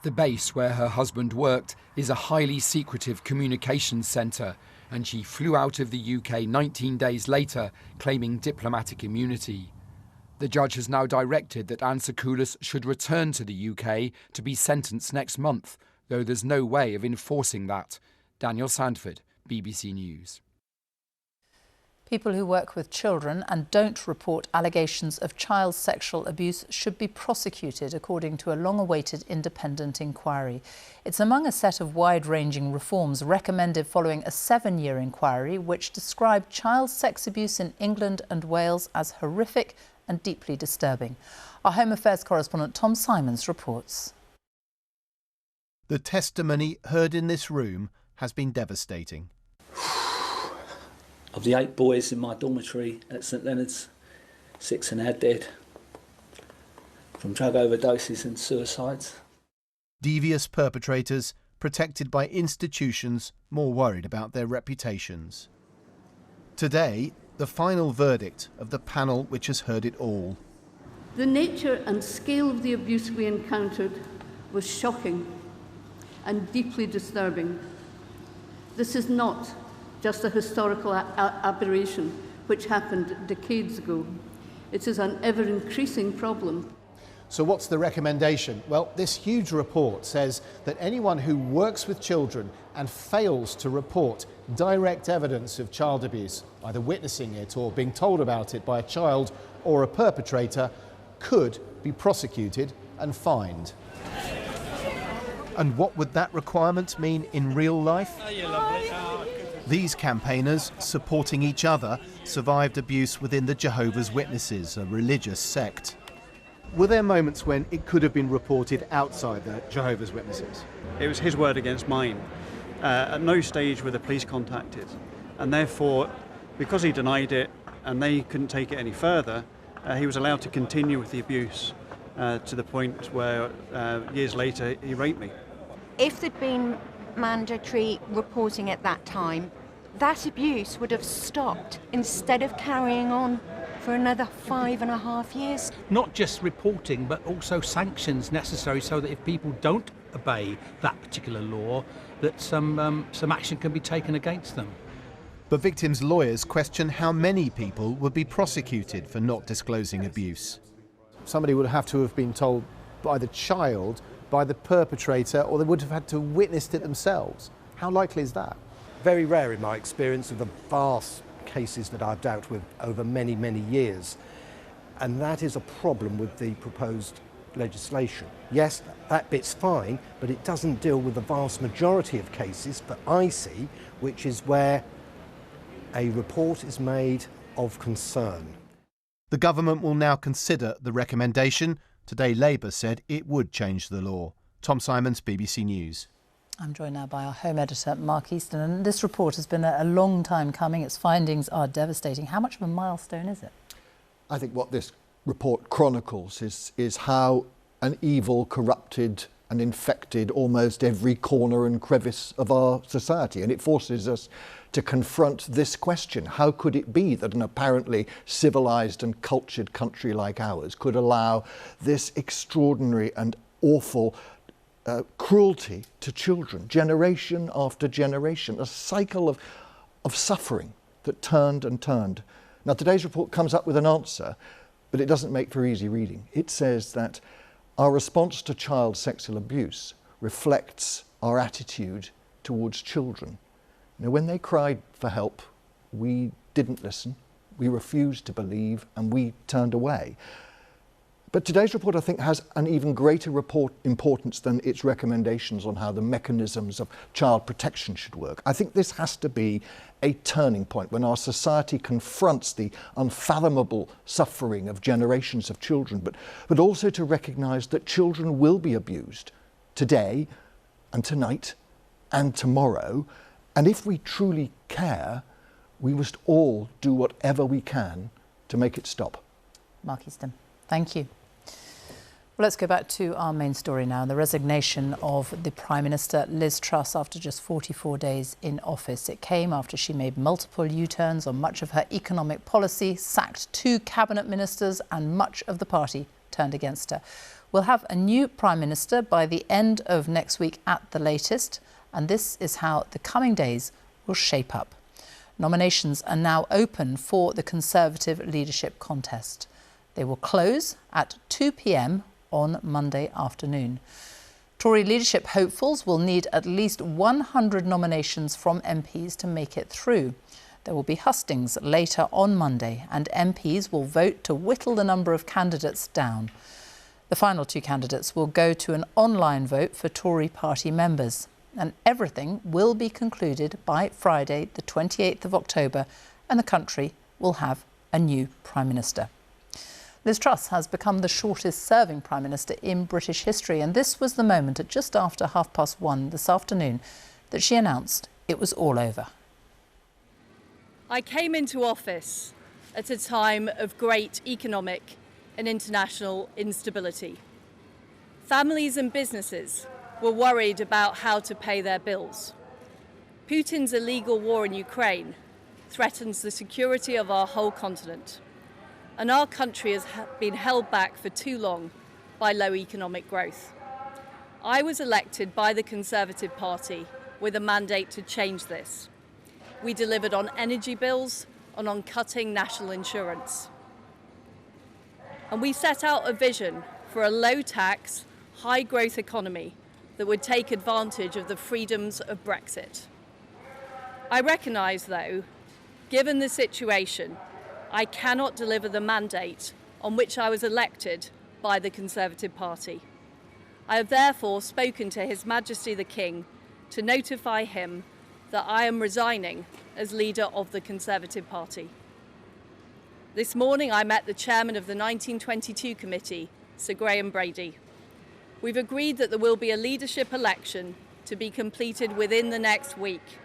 The base where her husband worked is a highly secretive communications centre, and she flew out of the UK 19 days later, claiming diplomatic immunity. The judge has now directed that Anne Secoulis should return to the UK to be sentenced next month, though there's no way of enforcing that. Daniel Sandford, BBC News. People who work with children and don't report allegations of child sexual abuse should be prosecuted, according to a long-awaited independent inquiry. It's among a set of wide-ranging reforms recommended following a 7-year inquiry which described child sex abuse in England and Wales as horrific and deeply disturbing. Our Home Affairs correspondent Tom Simons reports. The testimony heard in this room has been devastating. Of the 8 boys in my dormitory at St Leonard's, 6 are now dead from drug overdoses and suicides. Devious perpetrators protected by institutions more worried about their reputations. Today, the final verdict of the panel which has heard it all. The nature and scale of the abuse we encountered was shocking and deeply disturbing. This is not just a historical aberration which happened decades ago. It is an ever-increasing problem. So what's the recommendation? Well, this huge report says that anyone who works with children and fails to report direct evidence of child abuse, either witnessing it or being told about it by a child or a perpetrator, could be prosecuted and fined. And what would that requirement mean in real life? These campaigners, supporting each other, survived abuse within the Jehovah's Witnesses, a religious sect. Were there moments when it could have been reported outside the Jehovah's Witnesses? It was his word against mine. At no stage were the police contacted, and therefore, because he denied it and they couldn't take it any further, he was allowed to continue with the abuse to the point where years later he raped me. If there'd been mandatory reporting at that time, that abuse would have stopped instead of carrying on for another 5.5 years. Not just reporting, but also sanctions necessary so that if people don't obey that particular law, that some action can be taken against them. But victims' lawyers question how many people would be prosecuted for not disclosing abuse. Somebody would have to have been told by the child, by the perpetrator, or they would have had to have witnessed it themselves. How likely is that? Very rare in my experience of the vast cases that I've dealt with over many, many years. And that is a problem with the proposed legislation. Yes, that bit's fine, but it doesn't deal with the vast majority of cases that I see, which is where a report is made of concern. The government will now consider the recommendation. Today, Labour said it would change the law. Tom Simons, BBC News. I'm joined now by our Home Editor, Mark Easton, and this report has been a long time coming. Its findings are devastating. How much of a milestone is it? I think what this report chronicles is how an evil, corrupted and infected almost every corner and crevice of our society. And it forces us to confront this question. How could it be that an apparently civilised and cultured country like ours could allow this extraordinary and awful cruelty to children, generation after generation, a cycle of suffering that turned and turned. Now, today's report comes up with an answer, but it doesn't make for easy reading. It says that our response to child sexual abuse reflects our attitude towards children. Now, when they cried for help, we didn't listen, we refused to believe, and we turned away. But today's report, I think, has an even greater importance than its recommendations on how the mechanisms of child protection should work. I think this has to be a turning point when our society confronts the unfathomable suffering of generations of children, but also to recognise that children will be abused today and tonight and tomorrow. And if we truly care, we must all do whatever we can to make it stop. Mark Easton, thank you. Well, let's go back to our main story now, the resignation of the Prime Minister Liz Truss after just 44 days in office. It came after she made multiple U-turns on much of her economic policy, sacked 2 cabinet ministers, and much of the party turned against her. We'll have a new Prime Minister by the end of next week at the latest, and this is how the coming days will shape up. Nominations are now open for the Conservative leadership contest. They will close at 2 p.m. on Monday afternoon. Tory leadership hopefuls will need at least 100 nominations from MPs to make it through. There will be hustings later on Monday, and MPs will vote to whittle the number of candidates down. The final 2 candidates will go to an online vote for Tory party members, and everything will be concluded by Friday, the 28th of October, and the country will have a new Prime Minister. Liz Truss has become the shortest-serving Prime Minister in British history, and this was the moment at just after 1:30 this afternoon that she announced it was all over. I came into office at a time of great economic and international instability. Families and businesses were worried about how to pay their bills. Putin's illegal war in Ukraine threatens the security of our whole continent, and our country has been held back for too long by low economic growth. I was elected by the Conservative Party with a mandate to change this. We delivered on energy bills and on cutting national insurance. And we set out a vision for a low-tax, high-growth economy that would take advantage of the freedoms of Brexit. I recognise, though, given the situation, I cannot deliver the mandate on which I was elected by the Conservative Party. I have therefore spoken to His Majesty the King to notify him that I am resigning as leader of the Conservative Party. This morning I met the chairman of the 1922 committee, Sir Graham Brady. We've agreed that there will be a leadership election to be completed within the next week.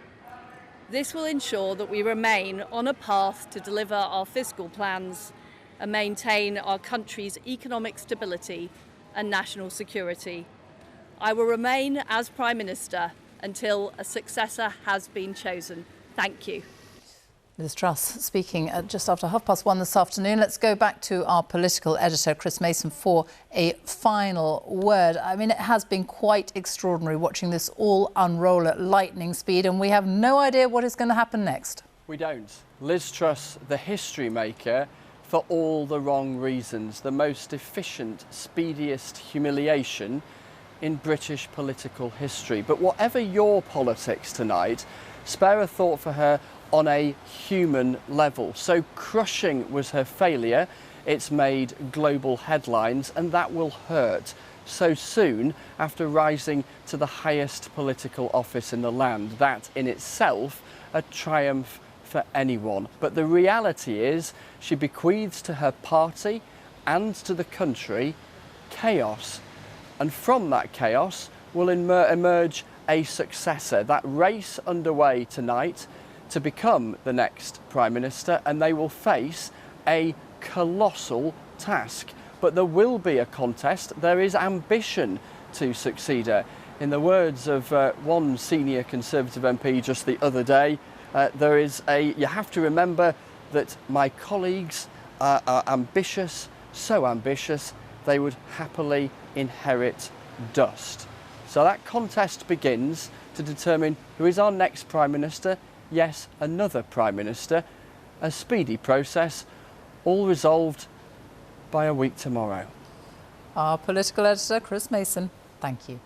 This will ensure that we remain on a path to deliver our fiscal plans and maintain our country's economic stability and national security. I will remain as Prime Minister until a successor has been chosen. Thank you. Liz Truss speaking at just after 1:30 this afternoon. Let's go back to our political editor, Chris Mason, for a final word. I mean, it has been quite extraordinary watching this all unroll at lightning speed, and we have no idea what is going to happen next. We don't. Liz Truss, the history maker, for all the wrong reasons. The most efficient, speediest humiliation in British political history. But whatever your politics tonight, spare a thought for her on a human level. So crushing was her failure. It's made global headlines, and that will hurt so soon after rising to the highest political office in the land. That in itself a triumph for anyone. But the reality is she bequeaths to her party and to the country chaos. And from that chaos will emerge a successor. That race underway tonight to become the next Prime Minister, and they will face a colossal task. But there will be a contest. There is ambition to succeed her. In the words of one senior Conservative MP just the other day, you have to remember that my colleagues are ambitious, so ambitious, they would happily inherit dust. So that contest begins to determine who is our next Prime Minister. Yes, another Prime Minister, a speedy process, all resolved by a week tomorrow. Our political editor, Chris Mason, thank you.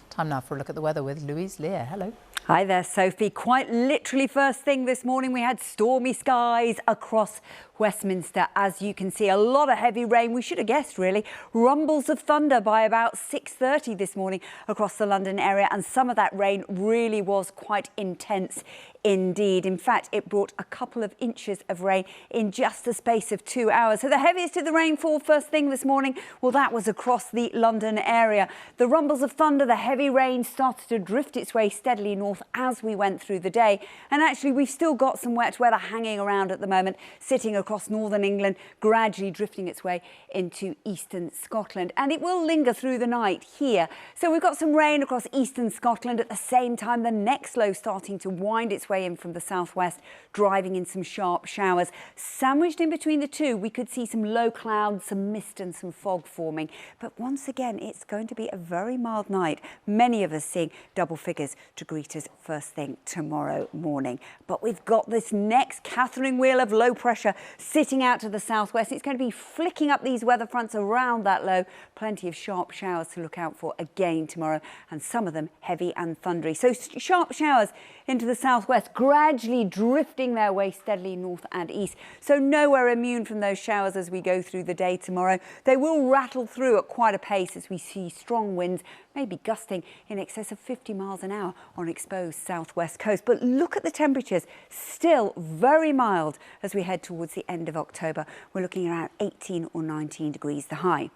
Time now for a look at the weather with Louise Lear. Hello. Hi there, Sophie. Quite literally first thing this morning, we had stormy skies across Westminster. As you can see, a lot of heavy rain. We should have guessed, really. Rumbles of thunder by about 6:30 this morning across the London area. And some of that rain really was quite intense indeed. In fact, it brought a couple of inches of rain in just the space of 2 hours. So the heaviest of the rainfall first thing this morning, well, that was across the London area. The rumbles of thunder, the heavy rain started to drift its way steadily north as we went through the day. And actually, we've still got some wet weather hanging around at the moment, sitting across northern England, gradually drifting its way into eastern Scotland. And it will linger through the night here. So we've got some rain across eastern Scotland. At the same time, the next low starting to wind its way in from the southwest, driving in some sharp showers. Sandwiched in between the two, we could see some low clouds, some mist and some fog forming. But once again, it's going to be a very mild night. Many of us seeing double figures to greet us first thing tomorrow morning. But we've got this next Catherine wheel of low pressure sitting out to the southwest. It's going to be flicking up these weather fronts around that low. Plenty of sharp showers to look out for again tomorrow, and some of them heavy and thundery. So sharp showers into the southwest, gradually drifting their way steadily north and east. So nowhere immune from those showers as we go through the day tomorrow. They will rattle through at quite a pace as we see strong winds, maybe gusting in excess of 50 miles an hour on exposed southwest coast. But look at the temperatures, still very mild as we head towards the end of October. We're looking around 18 or 19 degrees the high.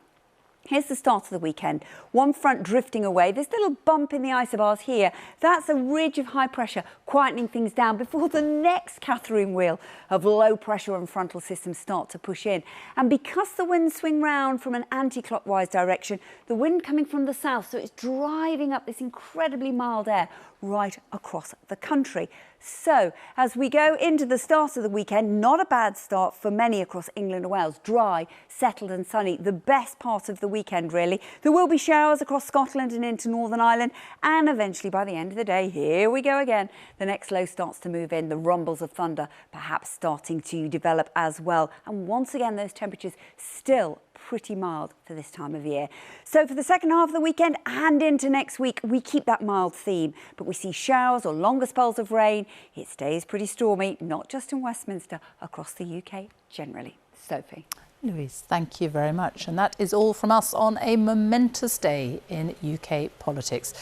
Here's the start of the weekend. One front drifting away. This little bump in the isobars here, that's a ridge of high pressure, quietening things down before the next Catherine wheel of low pressure and frontal systems start to push in. And because the winds swing round from an anti-clockwise direction, the wind coming from the south, so it's driving up this incredibly mild air right across the country. So as we go into the start of the weekend, not a bad start for many across England and Wales. Dry, settled and sunny, the best part of the weekend really. There will be showers across Scotland and into Northern Ireland, and eventually by the end of the day, here we go again. The next low starts to move in, the rumbles of thunder perhaps starting to develop as well. And once again, those temperatures still pretty mild for this time of year. So for the second half of the weekend and into next week, we keep that mild theme, but we see showers or longer spells of rain. It stays pretty stormy, not just in Westminster, across the UK generally. Sophie. Louise, thank you very much. And that is all from us on a momentous day in UK politics.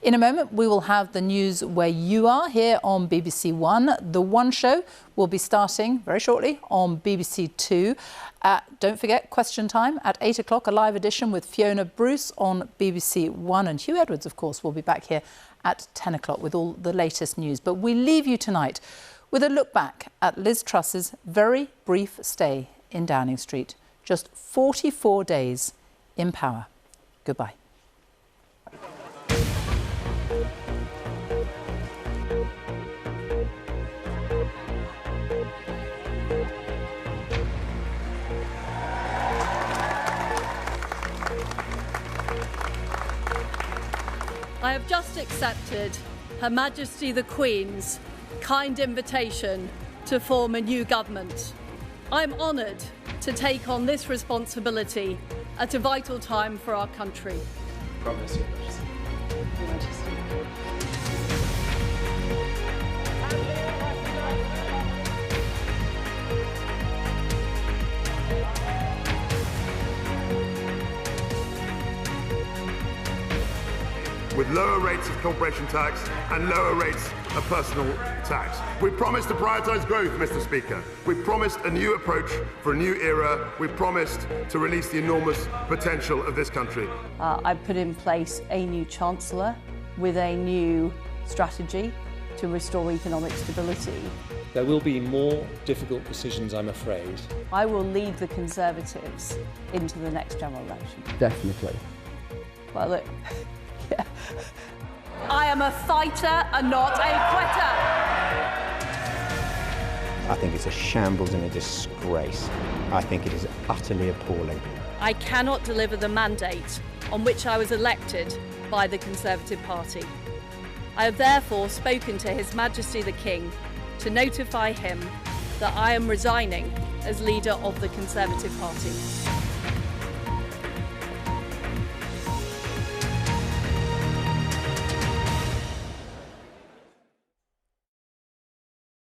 In a moment, we will have the news where you are here on BBC One. The One Show will be starting very shortly on BBC Two. Don't forget, Question Time at 8 o'clock, a live edition with Fiona Bruce on BBC One. And Hugh Edwards, of course, will be back here at 10 o'clock with all the latest news. But we leave you tonight with a look back at Liz Truss's very brief stay in Downing Street. Just 44 days in power. Goodbye. I have just accepted Her Majesty the Queen's kind invitation to form a new government. I'm honoured to take on this responsibility at a vital time for our country. Promise, Your Majesty. Your Majesty. With lower rates of corporation tax and lower rates of personal tax. We promised to prioritise growth, Mr. Speaker. We promised a new approach for a new era. We promised to release the enormous potential of this country. I've put in place a new Chancellor with a new strategy to restore economic stability. There will be more difficult decisions, I'm afraid. I will lead the Conservatives into the next general election. Definitely. Well, look. Yeah. I am a fighter and not a quitter. I think it's a shambles and a disgrace. I think it is utterly appalling. I cannot deliver the mandate on which I was elected by the Conservative Party. I have therefore spoken to His Majesty the King to notify him that I am resigning as leader of the Conservative Party.